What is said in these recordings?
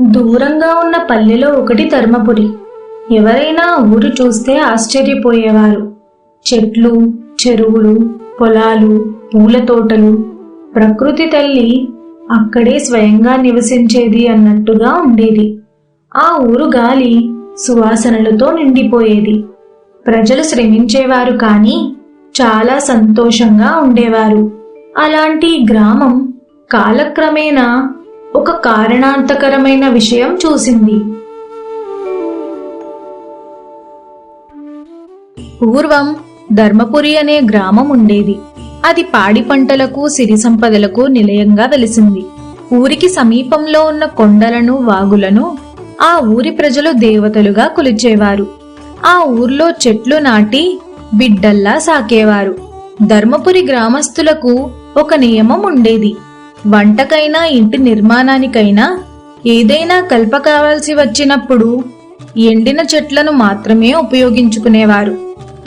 దూరంగా ఉన్న పల్లెలో ఒకటి ధర్మపురి. ఎవరైనా ఊరు చూస్తే ఆశ్చర్యపోయేవారు. చెట్లు, చెరువులు, పొలాలు, పూల తోటలు, ప్రకృతి తల్లి అక్కడే స్వయంగా నివసించేది అన్నట్టుగా ఉండేది. ఆ ఊరు గాలి సువాసనలతో నిండిపోయేది. ప్రజలు శ్రమించేవారు కానీ చాలా సంతోషంగా ఉండేవారు. అలాంటి గ్రామం కాలక్రమేణా ఒక కారణాంతకరమైన విషయం చూసింది. పూర్వం ధర్మపురి అనే గ్రామం ఉండేది. అది పాడి పంటలకు, సిరి సంపదలకు నిలయంగా వెలిసింది. ఊరికి సమీపంలో ఉన్న కొండలను, వాగులను ఆ ఊరి ప్రజలు దేవతలుగా కొలిచేవారు. ఆ ఊర్లో చెట్లు నాటి బిడ్డల్లా సాకేవారు. ధర్మపురి గ్రామస్తులకు ఒక నియమం ఉండేది. వంటకైనా, ఇంటి నిర్మాణానికైనా ఏదైనా కలప కావాల్సి వచ్చినప్పుడు ఎండిన చెట్లను మాత్రమే ఉపయోగించుకునేవారు.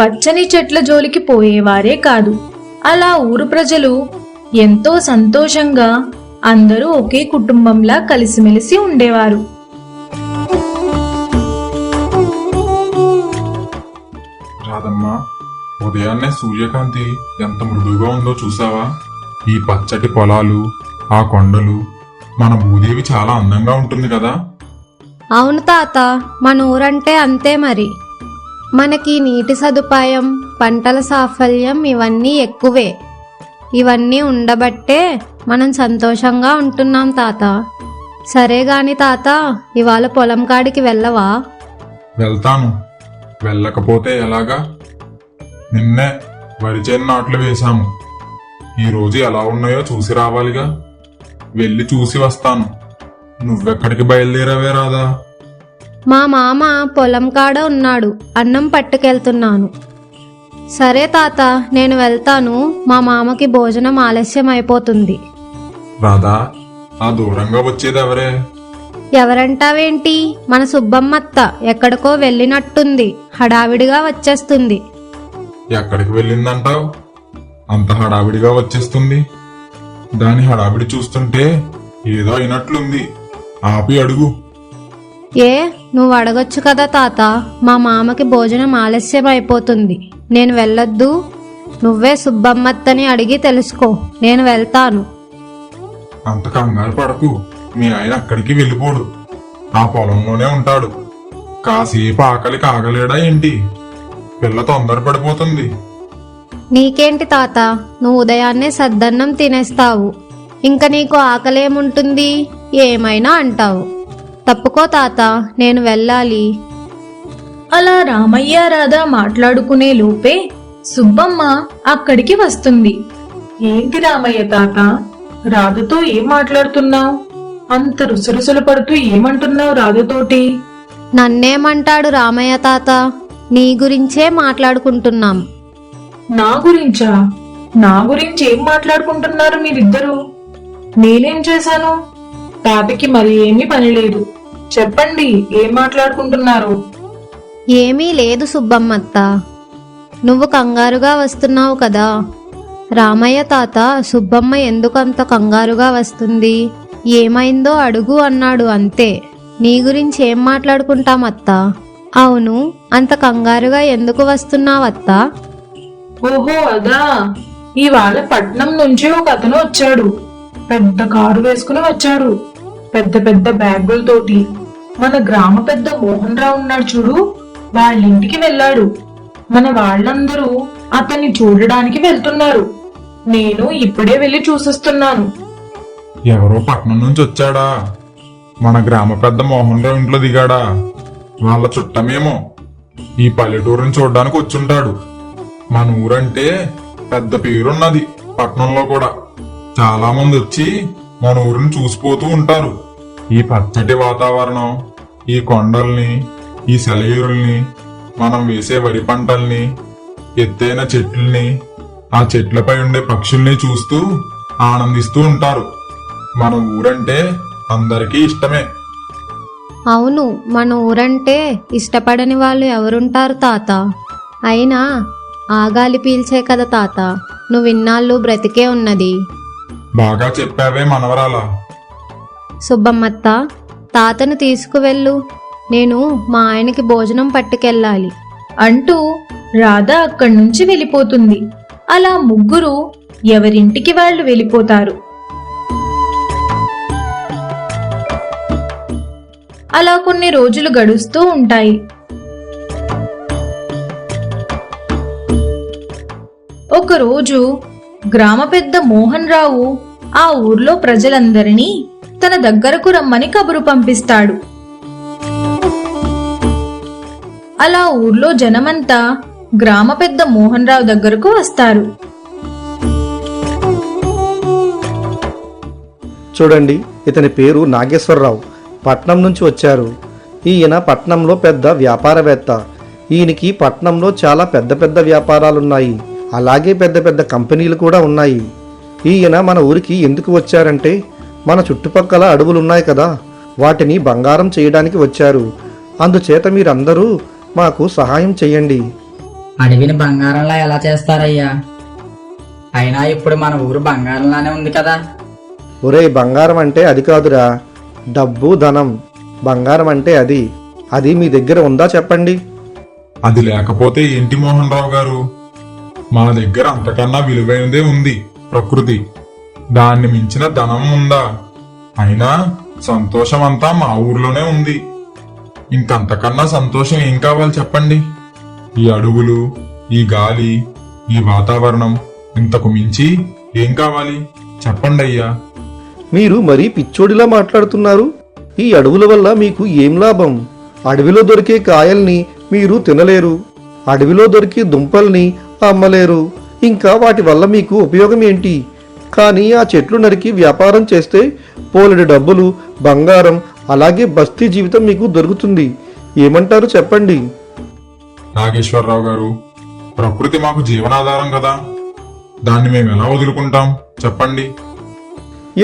పచ్చని చెట్ల జోలికి పోయేవారే కాదు. అలా ఊరు ప్రజలు ఎంతో సంతోషంగా అందరూ ఒకే కుటుంబంలా కలిసిమెలిసి ఉండేవారు. రాదమ్మా, ఉదయాన్నే సూర్యకాంతి ఎంత మృదువుగా ఉందో చూసావా? ఈ పచ్చటి పొలాలు, ఆ కొండలు, మన భూదేవి చాలా అందంగా ఉంటుంది కదా. అవును తాత, మన ఊరంటే అంతే మరి. మనకి నీటి సదుపాయం, పంటల సాఫల్యం ఇవన్నీ ఎక్కువే. ఇవన్నీ ఉండబట్టే మనం సంతోషంగా ఉంటున్నాం తాత. సరే గాని తాత, ఇవాళ పొలం కాడికి వెళ్ళవా? వెళ్తాను. వెళ్ళకపోతే ఎలాగా? నిన్నే వరి చేను నాట్లు వేశాము. ఈ రోజు ఎలా ఉన్నాయో చూసి రావాలిగా. వెళ్ళి చూసి వస్తాను. నువ్వెక్కడికి బయలుదేరావే రాదా? మా మామ పొలం కాడ ఉన్నాడు, అన్నం పట్టుకెళ్తున్నాను. సరే తాత, నేను వెళ్తాను. మా మామకి భోజనం ఆలస్యం అయిపోతుంది. రాధా, ఆ దూరంగా వచ్చేది ఎవరే? ఎవరంటావేంటి? మన సుబ్బమ్మత్త ఎక్కడికో వెళ్ళినట్టుంది. హడావిడిగా వచ్చేస్తుంది. ఎక్కడికి వెళ్ళిందంటావు? అంత హడావిడిగా వచ్చేస్తుంది. దాని హడావిడి చూస్తుంటే ఏదో అయినట్లుంది. ఆపి అడుగు. ఏ, నువ్వు అడగొచ్చు కదా తాత. మా మామకి భోజనం ఆలస్యం అయిపోతుంది, నేను వెళ్ళొద్దు. నువ్వే సుబ్బమ్మత్తని అడిగి తెలుసుకో. నేను వెళ్తాను. అంత కంగారు పడకు. మీ ఆయన అక్కడికి వెళ్ళిపోడు. ఆ పొలంలోనే ఉంటాడు. కాసేపు ఆకలి కాగలేడా ఏంటి? పిల్ల తొందర పడిపోతుంది. నీకేంటి తాత, నువ్వు ఉదయాన్నే సద్దన్నం తినేస్తావు. ఇంక నీకు ఆకలేముంటుంది? ఏమైనా అంటావు. తప్పుకో తాత, నేను వెళ్ళాలి. అలా రామయ్య, రాధ మాట్లాడుకునే లోపే సుబ్బమ్మ అక్కడికి వస్తుంది. ఏంటి రామయ్య తాత, రాధతో ఏం మాట్లాడుతున్నావు? అంత రుసరుసలు పడుతూ ఏమంటున్నావు రాధతోటి? నన్నేమంటాడు రామయ్య తాత? నీ గురించే మాట్లాడుకుంటున్నాం. నా గురించా? నా గురించి ఏం మాట్లాడుకుంటున్నారు మీరిద్దరూ? నేనేం చేశాను? తాతకి మరి ఏమీ పని లేదు. చెప్పండి, ఏం మాట్లాడుకుంటున్నారు? ఏమీ లేదు సుబ్బమ్మత్త. నువ్వు కంగారుగా వస్తున్నావు కదా. రామయ్య తాత, సుబ్బమ్మ ఎందుకంత కంగారుగా వస్తుంది, ఏమైందో అడుగు అన్నాడు, అంతే. నీ గురించి ఏం మాట్లాడుకుంటామత్తా? అవును, అంత కంగారుగా ఎందుకు వస్తున్నావత్తా? ఓహో అదా, ఇవాళ పట్నం నుంచి ఒక అతను వచ్చాడు. పెద్ద కారు వేసుకుని వచ్చాడు, పెద్ద పెద్ద బ్యాగులతోటి. మన గ్రామ పెద్ద మోహన్ రావు ఉన్నాడు చూడు, వాళ్ళింటికి వెళ్ళాడు. మన వాళ్ళందరూ అతన్ని చూడడానికి వెళ్తున్నారు. నేను ఇప్పుడే వెళ్ళి చూసిస్తున్నాను. ఎవరో పట్నం నుంచి వచ్చాడా? మన గ్రామ పెద్ద మోహన్ రావు ఇంట్లో దిగాడా? వాళ్ళ చుట్టమేమో. ఈ పల్లెటూరుని చూడ్డానికి వచ్చుంటాడు. మన ఊరంటే పెద్ద పేరున్నది పట్నంలో కూడా. చాలా మంది వచ్చి మన ఊరిని చూసిపోతూ ఉంటారు. ఈ పచ్చటి వాతావరణం, ఈ కొండల్ని, ఈ సెలయేరుల్ని, మనం వేసే వరి పంటల్ని, ఎత్తైన చెట్లని, ఆ చెట్లపై ఉండే పక్షుల్ని చూస్తూ ఆనందిస్తూ ఉంటారు. మన ఊరంటే అందరికీ ఇష్టమే. అవును, మన ఊరంటే ఇష్టపడని వాళ్ళు ఎవరుంటారు తాత? అయినా ఆగాలి పీల్చే కదా తాత నువ్విన్నాళ్ళు బ్రతికే ఉన్నది. బాగా చెప్పావే మనవరాలా. సుబ్బమ్మత్త, తాతను తీసుకువెళ్ళు, నేను మా ఆయనకి భోజనం పట్టుకెళ్ళాలి అంటూ రాధ అక్కడి నుంచి వెళ్ళిపోతుంది. అలా ముగ్గురు ఎవరింటికి వాళ్ళు వెళ్ళిపోతారు. అలా కొన్ని రోజులు గడుస్తూ ఉంటాయి. ఒకరోజు గ్రామ పెద్ద మోహన్ రావు ఆ ఊర్లో ప్రజలందరినీ తన దగ్గరకు రమ్మని కబురు పంపిస్తాడు. అలా ఊర్లో జనమంతా గ్రామ పెద్ద మోహన్ రావు దగ్గరకు వస్తారు. చూడండి, ఇతని పేరు నాగేశ్వరరావు, పట్నం నుంచి వచ్చారు. ఈయన పట్నంలో పెద్ద వ్యాపారవేత్త. ఈయనకి పట్నంలో చాలా పెద్ద పెద్ద వ్యాపారాలున్నాయి, అలాగే పెద్ద పెద్ద కంపెనీలు కూడా ఉన్నాయి. ఈయన మన ఊరికి ఎందుకు వచ్చారంటే, మన చుట్టుపక్కల అడవులున్నాయి కదా, వాటిని బంగారం చేయడానికి వచ్చారు. అందుచేత మీరందరూ మాకు సహాయం చేయండి. అడవిని బంగారంలా ఎలా చేస్తారయ్యా? అయినా ఇప్పుడు మన ఊరు బంగారంలానే ఉంది కదా. ఒరేయ్, బంగారం అంటే అది కాదురా, డబ్బు ధనం. బంగారం అంటే అది. అది మీ దగ్గర ఉందా చెప్పండి. అది లేకపోతే ఏంటి మోహన్ రావు గారు? మా దగ్గర అంతకన్నా విలువైనదే ఉంది, ప్రకృతి. దాన్ని మించిన ధనం ఉందా? అయినా సంతోషం అంతా మా ఊర్లోనే ఉంది. ఇంకంతకన్నా సంతోషం ఏం కావాలి చెప్పండి? ఈ అడవులు, ఈ గాలి, ఈ వాతావరణం, ఇంతకు మించి ఏం కావాలి చెప్పండి అయ్యా. మీరు మరీ పిచ్చోడిలా మాట్లాడుతున్నారు. ఈ అడవుల వల్ల మీకు ఏం లాభం? అడవిలో దొరికే కాయల్ని మీరు తినలేరు, అడవిలో దొరికే దుంపల్ని అమ్మలేరు. ఇంకా వాటి వల్ల మీకు ఉపయోగం ఏంటి? కానీ ఆ చెట్లు నరికి వ్యాపారం చేస్తే పోలెడు డబ్బులు, బంగారం, అలాగే బస్తీ జీవితం మీకు దొరుకుతుంది. ఏమంటారు చెప్పండి. నాగేశ్వరరావు గారు, ప్రకృతి మాకు జీవనాధారం కదా, దాన్ని మేము ఎలా వదులుకుంటాం చెప్పండి.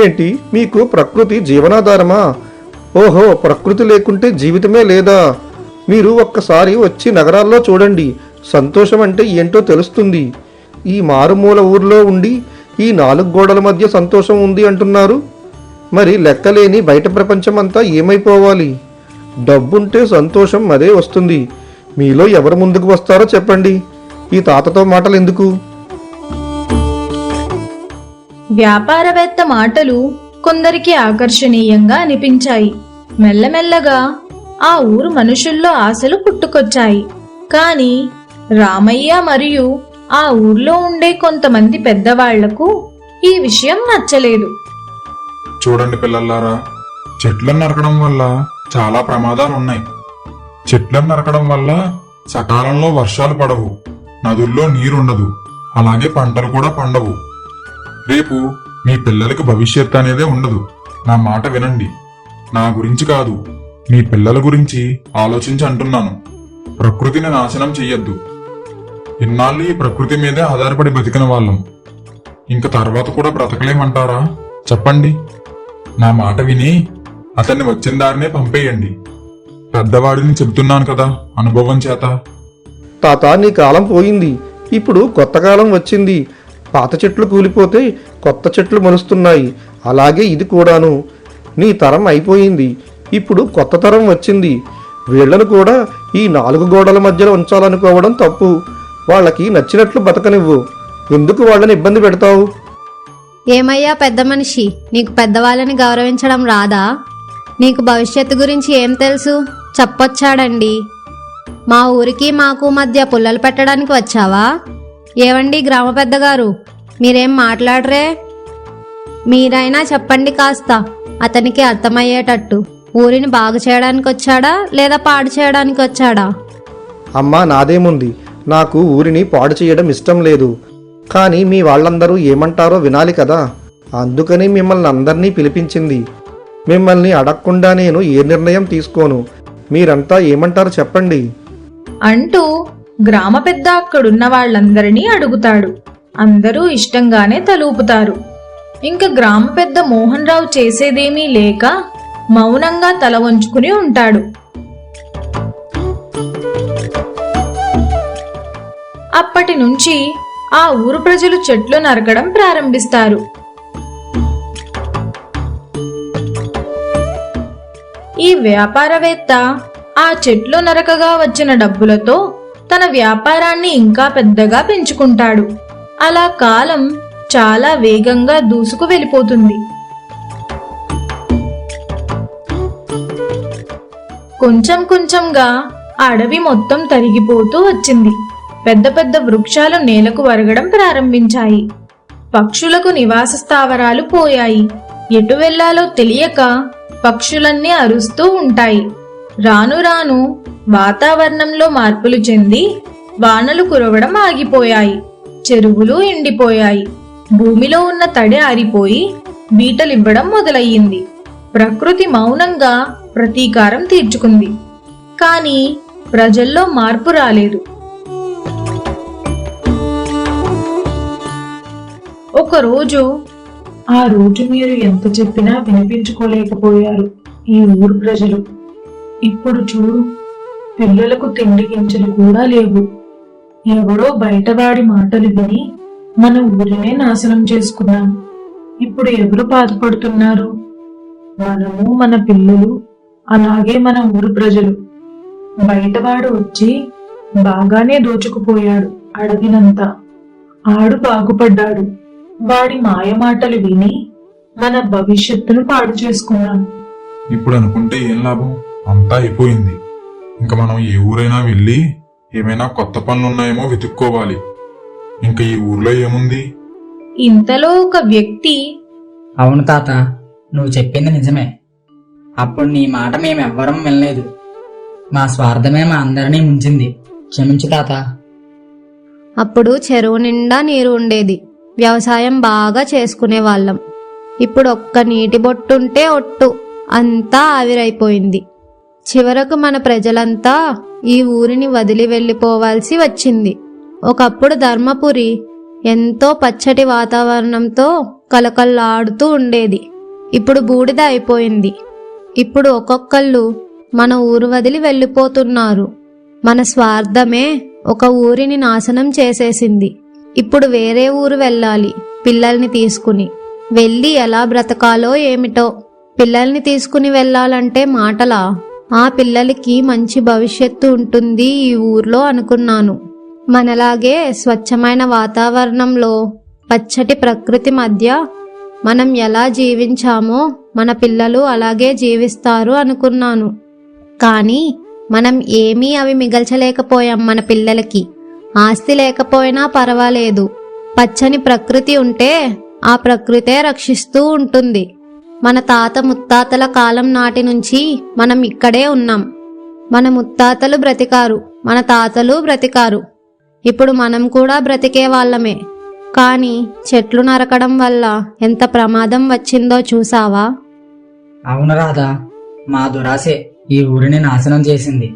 ఏంటి, మీకు ప్రకృతి జీవనాధారమా? ఓహో, ప్రకృతి లేకుంటే జీవితమే లేదా? మీరు ఒక్కసారి వచ్చి నగరాల్లో చూడండి, సంతోషం అంటే ఏంటో తెలుస్తుంది. ఈ మారుమూల ఊర్లో ఉండి ఈ 4 గోడల మధ్య సంతోషం ఉంది అంటున్నారు. మరి లెక్కలేని బయట ప్రపంచం అంతా ఏమైపోవాలి? డబ్బుంటే సంతోషం అదే వస్తుంది. మీలో ఎవరు ముందుకు వస్తారో చెప్పండి. ఈ తాతతో మాటలు ఎందుకు? వ్యాపారవేత్త మాటలు కొందరికి ఆకర్షణీయంగా అనిపించాయి. మెల్లమెల్లగా ఆ ఊరు మనుషుల్లో ఆశలు పుట్టుకొచ్చాయి. కాని రామయ్య మరియు ఆ ఊర్లో ఉండే కొంతమంది పెద్దవాళ్లకు ఈ విషయం నచ్చలేదు. చూడండి పిల్లలారా, చెట్లను నరకడం వల్ల చాలా ప్రమాదాలు ఉన్నాయి. చెట్లను నరకడం వల్ల సకాలంలో వర్షాలు పడవు, నదుల్లో నీరుండదు, అలాగే పంటలు కూడా పండవు. రేపు మీ పిల్లలకి భవిష్యత్తు అనేదే ఉండదు. నా మాట వినండి. నా గురించి కాదు, మీ పిల్లల గురించి ఆలోచించి అంటున్నాను. ప్రకృతిని నాశనం చెయ్యొద్దు. ఇన్నాళ్ళు ఈ ప్రకృతి మీదే ఆధారపడి బతికిన వాళ్ళం. ఇంక తర్వాత కూడా బ్రతకలేమంటారా చెప్పండి. నా మాట విని అతన్ని వచ్చిన దారినే పంపేయండి. పెద్దవాడిని చెబుతున్నాను కదా అనుభవం చేత. తాత, నీ కాలం పోయింది, ఇప్పుడు కొత్త కాలం వచ్చింది. పాత చెట్లు కూలిపోతే కొత్త చెట్లు మొలుస్తున్నాయి, అలాగే ఇది కూడాను. నీ తరం అయిపోయింది, ఇప్పుడు కొత్త తరం వచ్చింది. వీళ్లను కూడా ఈ 4 గోడల మధ్యలో ఉంచాలనుకోవడం తప్పు. వాళ్ళకి నచ్చినట్లు బతకనివ్వు. ఎందుకు వాళ్ళని ఇబ్బంది పెడతావు? ఏమయ్యా పెద్ద మనిషి, నీకు పెద్దవాళ్ళని గౌరవించడం రాదా? నీకు భవిష్యత్తు గురించి ఏం తెలుసు? చెప్పొచ్చాడండి. మా ఊరికి మాకు మధ్య పుల్లలు పెట్టడానికి వచ్చావా? ఏవండి గ్రామ పెద్దగారు, మీరేం మాట్లాడరే? మీరైనా చెప్పండి కాస్త, అతనికి అర్థమయ్యేటట్టు. ఊరిని బాగు చేయడానికి వచ్చాడా లేదా పాడు చేయడానికి వచ్చాడా? అమ్మా, నాదేముంది, నాకు ఊరిని పాడు చేయడం ఇష్టం లేదు. కానీ మీ వాళ్ళందరూ ఏమంటారో వినాలి కదా, అందుకని మిమ్మల్ని అందరినీ పిలిపించింది. మిమ్మల్ని అడగకుండా నేను ఏ నిర్ణయం తీసుకోను. మీరంతా ఏమంటారు చెప్పండి అంటూ గ్రామ పెద్ద అక్కడున్న వాళ్ళందరినీ అడుగుతాడు. అందరూ ఇష్టంగానే తలూపుతారు. ఇంక గ్రామ పెద్ద మోహన్ రావు చేసేదేమీ లేక మౌనంగా తల వంచుకుని ఉంటాడు. అప్పటి నుంచి ఆ ఊరు ప్రజలు చెట్లు నరకడం ప్రారంభిస్తారు. ఈ వ్యాపారవేత్త ఆ చెట్లు నరకగా వచ్చిన డబ్బులతో తన వ్యాపారాన్ని ఇంకా పెద్దగా పెంచుకుంటాడు. అలా కాలం చాలా వేగంగా దూసుకు వెళ్ళిపోతుంది. కొంచెం కొంచెంగా అడవి మొత్తం తరిగిపోతూ వచ్చింది. పెద్ద పెద్ద వృక్షాలు నేలకు వరగడం ప్రారంభించాయి. పక్షులకు నివాస స్థావరాలు పోయాయి. ఎటు వెళ్లాలో తెలియక పక్షులన్నీ అరుస్తూ ఉంటాయి. రాను రాను వాతావరణంలో మార్పులు చెంది వానలు కురవడం ఆగిపోయాయి. చెరువులు ఎండిపోయాయి. భూమిలో ఉన్న తడి ఆరిపోయి బీటలివ్వడం మొదలయ్యింది. ప్రకృతి మౌనంగా ప్రతీకారం తీర్చుకుంది. కానీ ప్రజల్లో మార్పు రాలేదు. ఒకరోజు, ఆ రోజు మీరు ఎంత చెప్పినా వినిపించుకోలేకపోయారు ఈ ఊరు ప్రజలు. ఇప్పుడు చూడు, పిల్లలకు తిండి గింజలు కూడా లేవు. ఎవడో బయటవాడి మాటలు విని మన ఊరినే నాశనం చేసుకున్నాం. ఇప్పుడు ఎవరు బాధపడుతున్నారు? మనము, మన పిల్లలు, అలాగే మన ఊరు ప్రజలు. బయటవాడు వచ్చి బాగానే దోచుకుపోయాడు అడవినంతా. ఆడు బాగుపడ్డాడు. వాడి మాయమాటలు విని మన భవిష్యత్తును పాడు చేసుకున్నాం. ఇప్పుడు అనుకుంటే ఏం లాభం? అంతా అయిపోయింది. ఇంకా మనం ఏ ఊరైనా వెళ్ళి ఏమైనా కొత్త పనులున్నాయేమో వెతుక్కోవాలి. ఇంకా ఈ ఊర్లో ఏముంది? ఇంతలో ఒక వ్యక్తి, అవును తాత, నువ్వు చెప్పింది నిజమే. అప్పుడు నీ మాట మేమెవ్వరం వినలేదు. మా స్వార్థమే మా అందరినీ ముంచింది. క్షమించు తాత. అప్పుడు చెరువు నిండా నీరు ఉండేది. వ్యవసాయం బాగా చేసుకునే వాళ్ళం. ఇప్పుడు ఒక్క నీటి బొట్టుంటే ఒట్టు అంతా ఆవిరైపోయింది. చివరకు మన ప్రజలంతా ఈ ఊరిని వదిలి వెళ్ళిపోవాల్సి వచ్చింది. ఒకప్పుడు ధర్మపురి ఎంతో పచ్చటి వాతావరణంతో కలకల్లాడుతూ ఉండేది. ఇప్పుడు బూడిద అయిపోయింది. ఇప్పుడు ఒక్కొక్కళ్ళు మన ఊరు వదిలి వెళ్ళిపోతున్నారు. మన స్వార్థమే ఒక ఊరిని నాశనం చేసేసింది. ఇప్పుడు వేరే ఊరు వెళ్ళాలి. పిల్లల్ని తీసుకుని వెళ్ళి ఎలా బ్రతకాలో ఏమిటో. పిల్లల్ని తీసుకుని వెళ్ళాలంటే మాటలా? ఆ పిల్లలకి మంచి భవిష్యత్తు ఉంటుంది ఈ ఊర్లో అనుకున్నాను. మనలాగే స్వచ్ఛమైన వాతావరణంలో పచ్చటి ప్రకృతి మధ్య మనం ఎలా జీవించామో మన పిల్లలు అలాగే జీవిస్తారు అనుకున్నాను. కానీ మనం ఏమీ అవి మిగల్చలేకపోయాం. మన పిల్లలకి ఆస్తి లేకపోయినా పర్వాలేదు. పచ్చని ప్రకృతి ఉంటే ఆ ప్రకృతే రక్షిస్తూ ఉంటుంది. మన తాత ముత్తాతల కాలం నాటి నుంచి మనం ఇక్కడే ఉన్నాం. మన ముత్తాతలు బ్రతికారు, మన తాతలు బ్రతికారు. ఇప్పుడు మనం కూడా బ్రతికే వాళ్ళమే. కానీ చెట్లు నరకడం వల్ల ఎంత ప్రమాదం వచ్చిందో చూసావా? అవును రాధా, మా దురాశే ఈ ఊరిని నాశనం చేసింది.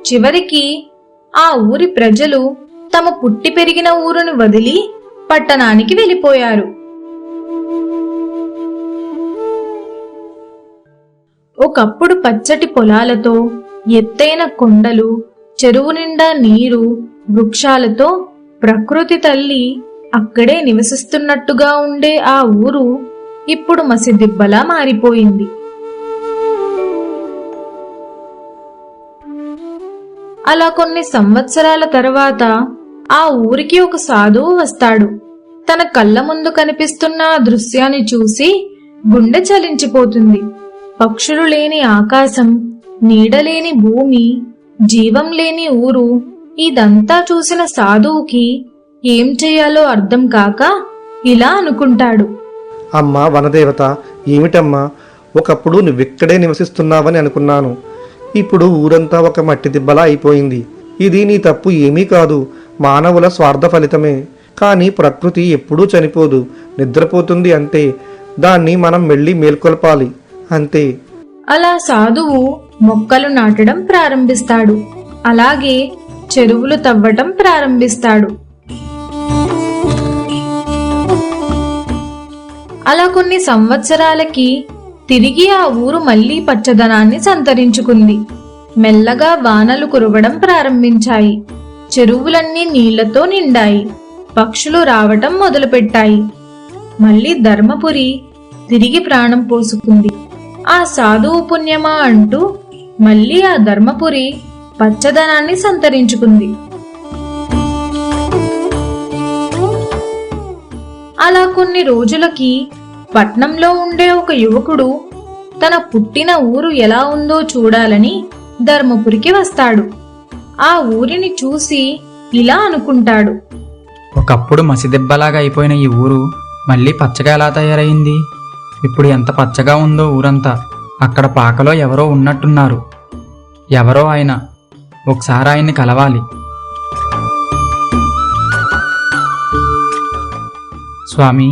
చివరికి ఆ ఊరి ప్రజలు తమ పుట్టి పెరిగిన ఊరును వదిలి పట్టణానికి వెళ్ళిపోయారు. ఒకప్పుడు పచ్చటి పొలాలతో, ఎత్తైన కొండలు, చెరువు నిండా నీరు, వృక్షాలతో ప్రకృతి తల్లి అక్కడే నివసిస్తున్నట్టుగా ఉండే ఆ ఊరు ఇప్పుడు మసిదిబ్బలా మారిపోయింది. అలా కొన్ని సంవత్సరాల తర్వాత ఆ ఊరికి ఒక సాధువు వస్తాడు. తన కళ్ళ ముందు కనిపిస్తున్న ఆ దృశ్యాన్ని చూసి గుండె చలించిపోతుంది. పక్షులు లేని ఆకాశం, నీడలేని భూమి, జీవం లేని ఊరు, ఇదంతా చూసిన సాధువుకి ఏం చెయ్యాలో అర్థం కాక ఇలా అనుకుంటాడు. అమ్మా వనదేవత, ఏమిటమ్మా, ఒకప్పుడు నువ్విక్కడే నివసిస్తున్నావని అనుకున్నాను. ఇప్పుడు ఊరంతా ఒక మట్టి దిబ్బలా అయిపోయింది. ఇది నీ తప్పు ఏమీ కాదు, మానవుల స్వార్థ ఫలితమే. కానీ ప్రకృతి ఎప్పుడూ చనిపోదు, నిద్రపోతుంది అంతే. దాన్ని మనం వెళ్ళి మేల్కొల్పాలి అంతే. అలా సాధువు మొక్కలు నాటడం ప్రారంభిస్తాడు. అలాగే చెరువులు తవ్వటం ప్రారంభిస్తాడు. అలా కొన్ని సంవత్సరాలకి తిరిగి ఆ ఊరు మళ్లీ పచ్చదనాన్ని సంతరించుకుంది. మెల్లగా వానలు కురవడం ప్రారంభించాయి. చెరువులన్నీ నీళ్లతో నిండాయి. పక్షులు రావటం మొదలుపెట్టాయి. మళ్లీ ధర్మపురి తిరిగి ప్రాణం పోసుకుంది. ఆ సాధువు పుణ్యమా అంటూ మళ్ళీ ఆ ధర్మపురి పచ్చదనాన్ని సంతరించుకుంది. అలా కొన్ని రోజులకి పట్నంలో ఉండే ఒక యువకుడు తన పుట్టిన ఊరు ఎలా ఉందో చూడాలని ధర్మపురికి వస్తాడు. ఆ ఊరిని చూసి ఇలా అనుకుంటాడు. ఒకప్పుడు మసిదెబ్బలాగా అయిపోయిన ఈ ఊరు మళ్ళీ పచ్చగా ఎలా తయారైంది? ఇప్పుడు ఎంత పచ్చగా ఉందో ఊరంతా. అక్కడ పాకలో ఎవరో ఉన్నట్టున్నారు. ఎవరో ఆయన. ఒకసారి ఆయన్ని కలవాలి. స్వామి,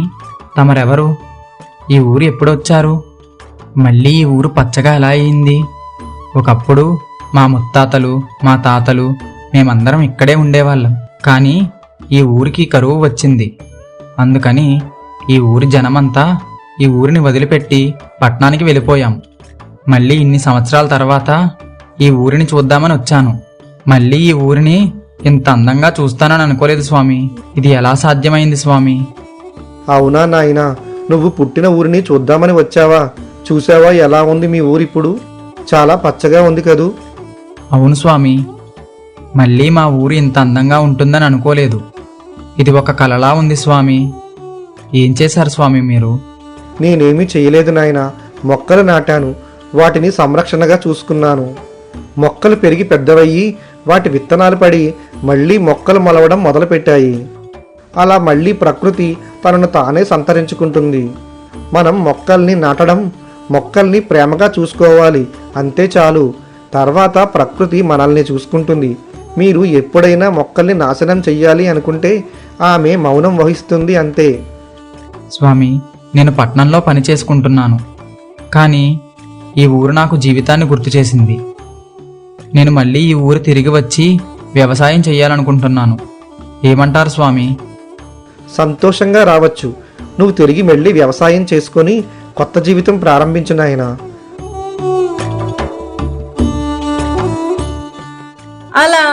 తమరెవరు? ఈ ఊరు ఎప్పుడొచ్చారు? మళ్ళీ ఈ ఊరు పచ్చగా ఎలా అయింది? ఒకప్పుడు మా ముత్తాతలు, మా తాతలు మేమందరం ఇక్కడే ఉండేవాళ్ళం. కానీ ఈ ఊరికి కరువు వచ్చింది. అందుకని ఈ ఊరి జనమంతా ఈ ఊరిని వదిలిపెట్టి పట్నానికి వెళ్ళిపోయాం. మళ్ళీ ఇన్ని సంవత్సరాల తర్వాత ఈ ఊరిని చూద్దామని వచ్చాను. మళ్ళీ ఈ ఊరిని ఇంత అందంగా చూస్తానని అనుకోలేదు స్వామి. ఇది ఎలా సాధ్యమైంది స్వామి? అవునా నాయనా, నువ్వు పుట్టిన ఊరిని చూద్దామని వచ్చావా? చూసావా ఎలా ఉంది మీ ఊరిప్పుడు? చాలా పచ్చగా ఉంది కదూ. అవును స్వామి, మళ్ళీ మా ఊరు ఇంత అందంగా ఉంటుందని అనుకోలేదు. ఇది ఒక కలలా ఉంది స్వామి. ఏం చేశారు స్వామి మీరు? నేనేమీ చేయలేదు నాయనా. మొక్కలు నాటాను, వాటిని సంరక్షణగా చూసుకున్నాను. మొక్కలు పెరిగి పెద్దవయ్యి వాటి విత్తనాలు పడి మళ్ళీ మొక్కలు మొలవడం మొదలుపెట్టాయి. అలా మళ్ళీ ప్రకృతి తనను తానే సంతరించుకుంటుంది. మనం మొక్కల్ని నాటడం, మొక్కల్ని ప్రేమగా చూసుకోవాలి, అంతే చాలు. తర్వాత ప్రకృతి మనల్ని చూసుకుంటుంది. మీరు ఎప్పుడైనా మొక్కల్ని నాశనం చెయ్యాలి అనుకుంటే ఆమె మౌనం వహిస్తుంది, అంతే. స్వామి, నేను పట్నంలో పని చేసుకుంటున్నాను. కానీ ఈ ఊరు నాకు జీవితాన్ని గుర్తు చేసింది. నేను మళ్ళీ ఈ ఊరు తిరిగి వచ్చి వ్యవసాయం చేయాలనుకుంటున్నాను. ఏమంటారు స్వామి? సంతోషంగా రావచ్చు. నువ్వు తిరిగి మళ్ళీ వ్యవసాయం చేసుకొని కొత్త జీవితం ప్రారంభించు నాయనా. అలా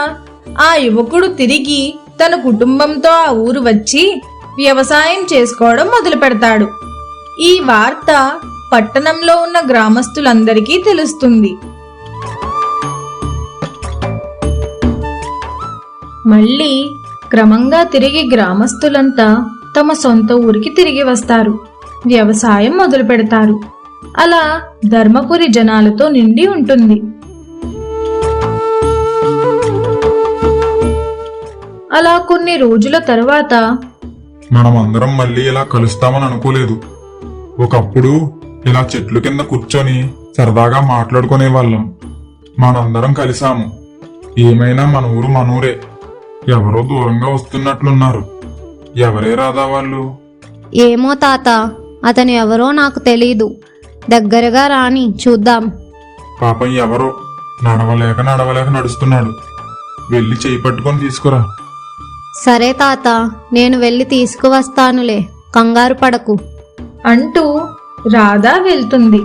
ఆ యువకుడు తిరిగి తన కుటుంబంతో ఆ ఊరు వచ్చి వ్యవసాయం చేసుకోవడం మొదలు పెడతాడు. ఈ వార్త పట్టణంలో ఉన్న గ్రామస్తులందరికీ తెలుస్తుంది. మళ్ళీ క్రమంగా తిరిగి గ్రామస్తులంతా తమ సొంత ఊరికి తిరిగి వస్తారు. వ్యవసాయం మొదలు పెడతారు. అలా ధర్మపురి జనాలతో నిండి ఉంటుంది. అలా కొన్ని రోజుల తరువాత మనమందరం మళ్ళీ ఇలా కలుస్తామని అనుకోలేదు. ఒకప్పుడు ఇలా చెట్లు కింద కూర్చొని సరదాగా మాట్లాడుకునే వాళ్ళం. మనందరం కలిసాము. ఏమైనా మన ఊరు మనూరే. ఎవరో దూరంగా వస్తున్నట్లున్నారు. ఎవరే రాదా వాళ్ళు? ఏమో తాత, అతను ఎవరో నాకు తెలీదు. దగ్గరగా రాని చూద్దాం. పాపం ఎవరో నడవలేక నడుస్తున్నాడు. వెళ్ళి చేయి పట్టుకొని తీసుకురా. సరే తాత, నేను వెళ్ళి తీసుకువస్తానులే, కంగారు పడకు అంటూ రాధా వెళ్తుంది.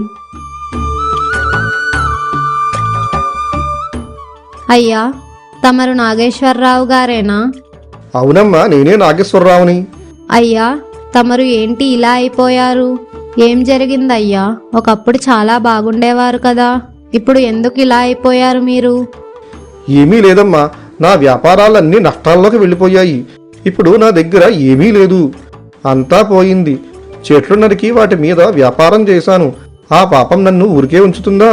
అయ్యా, తమరు నాగేశ్వరరావు గారేనా? అవునమ్మా, నేనే నాగేశ్వరరావుని. అయ్యా, తమరు ఏంటి ఇలా అయిపోయారు? ఏం జరిగిందయ్యా? ఒకప్పుడు చాలా బాగుండేవారు కదా, ఇప్పుడు ఎందుకు ఇలా అయిపోయారు మీరు? ఏమీ లేదమ్మా, నా వ్యాపారాలన్నీ నష్టాల్లోకి వెళ్ళిపోయాయి. ఇప్పుడు నా దగ్గర ఏమీ లేదు, అంతా పోయింది. చెట్లు నరికి వాటి మీద వ్యాపారం చేశాను. ఆ పాపం నన్ను ఊరికే ఉంచుతుందా?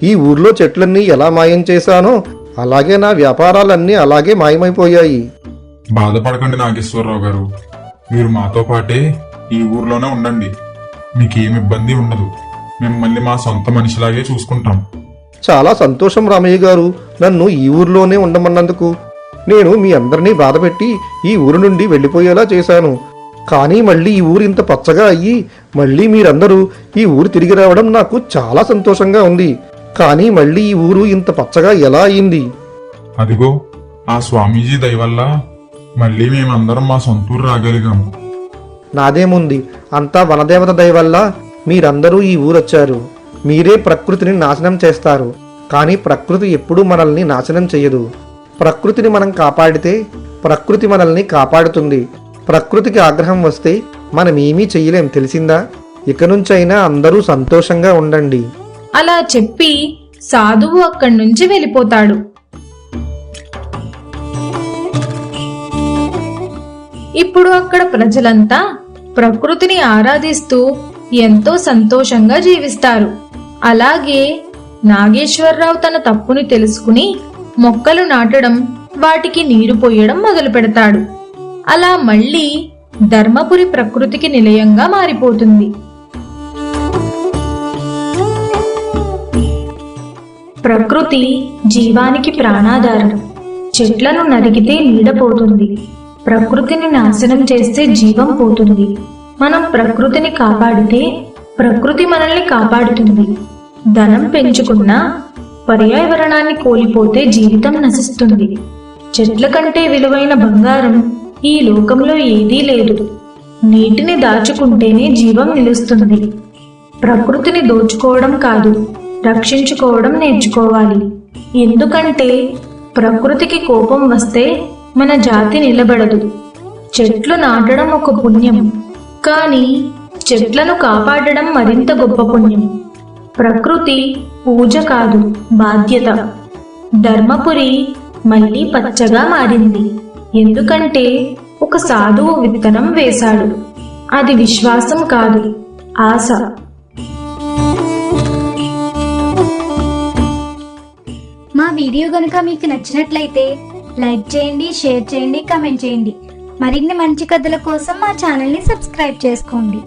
ఈ ఊర్లో చెట్లన్నీ ఎలా మాయం చేశానో అలాగే నా వ్యాపారాలన్నీ అలాగే మాయమైపోయాయి. బాధపడకండి నాగేశ్వరరావు గారు. మీరు మాతో పాటే ఈ ఊర్లోనే ఉండండి. మీకేం ఇబ్బంది ఉండదు. మిమ్మల్ని మా సొంత మనిషిలాగే చూసుకుంటాం. చాలా సంతోషం రామయ్య గారు, నన్ను ఈ ఊర్లోనే ఉండమన్నందుకు. నేను మీ అందరినీ బాధపెట్టి ఈ ఊరు నుండి వెళ్ళిపోయేలా చేశాను. కానీ మళ్ళీ ఈ ఊరు ఇంత పచ్చగా అయ్యి మళ్ళీ మీరందరూ ఈ ఊరు తిరిగి రావడం నాకు చాలా సంతోషంగా ఉంది. కానీ మళ్ళీ ఈ ఊరు ఇంత పచ్చగా ఎలా అయింది? అదిగో ఆ స్వామీజీ దయ వల్ల మళ్ళీ మేమందరం మా సొంతూరు రాగలిగాము. నాదేముంది, అంతా వనదేవత దయ వల్ల మీరందరూ ఈ ఊరొచ్చారు. మీరే ప్రకృతిని నాశనం చేస్తారు, కానీ ప్రకృతి ఎప్పుడూ మనల్ని నాశనం చెయ్యదు. ప్రకృతిని మనం కాపాడితే ప్రకృతి మనల్ని కాపాడుతుంది. ప్రకృతికి ఆగ్రహం వస్తే మనమేమీ చెయ్యలేం, తెలిసిందా? ఇక నుంచైనా అందరూ సంతోషంగా ఉండండి. అలా చెప్పి సాధువు అక్కడి నుంచి వెళ్ళిపోతాడు. ఇప్పుడు అక్కడ ప్రజలంతా ప్రకృతిని ఆరాధిస్తూ ఎంతో సంతోషంగా జీవిస్తారు. అలాగే నాగేశ్వరరావు తన తప్పుని తెలుసుకుని మొక్కలు నాటడం, వాటికి నీరు పోయడం మొదలు పెడతాడు. అలా మళ్ళీ ధర్మపురి ప్రకృతికి నిలయంగా మారిపోతుంది. ప్రకృతి జీవానికి ప్రాణాధారం. చెట్లను నరికితే నీడ పోతుంది. ప్రకృతిని నాశనం చేస్తే జీవం పోతుంది. మనం ప్రకృతిని కాపాడితే ప్రకృతి మనల్ని కాపాడుతుంది. ధనం పెంచుకున్నా పర్యావరణాన్ని కోల్పోతే జీవితం నశిస్తుంది. చెట్ల కంటే విలువైన బంగారం ఈ లోకంలో ఏదీ లేదు. నీటిని దాచుకుంటేనే జీవం నిలుస్తుంది. ప్రకృతిని దోచుకోవడం కాదు, రక్షించుకోవడం నేర్చుకోవాలి. ఎందుకంటే ప్రకృతికి కోపం వస్తే మన జాతి నిలబడదు. చెట్లు నాటడం ఒక పుణ్యం, కానీ చెట్లను కాపాడడం మరింత గొప్ప పుణ్యం. ప్రకృతి పూజ కాదు, బాధ్యత. ధర్మపురి మళ్ళీ పచ్చగా మారింది. ఎందుకంటే ఒక సాధువు విత్తనం వేశాడు. అది విశ్వాసం కాదు, ఆశ. మా వీడియో గనుక మీకు నచ్చినట్లయితే లైక్ చేయండి, షేర్ చేయండి, కామెంట్ చేయండి. మరిన్ని మంచి కథల కోసం మా ఛానల్ని సబ్స్క్రైబ్ చేసుకోండి.